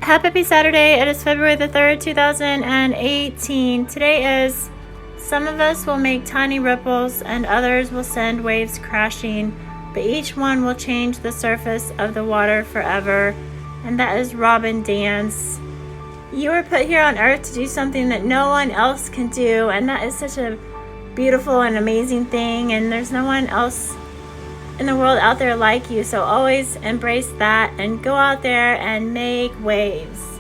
Happy Saturday. It is February the 3rd, 2018. Today is some of us will make tiny ripples and others will send waves crashing, but each one will change the surface of the water forever. And that is Robin Dance. You were put here on earth to do something that no one else can do, and that is such a beautiful and amazing thing, and there's no one else in the world out there like you. So always embrace that and go out there and make waves.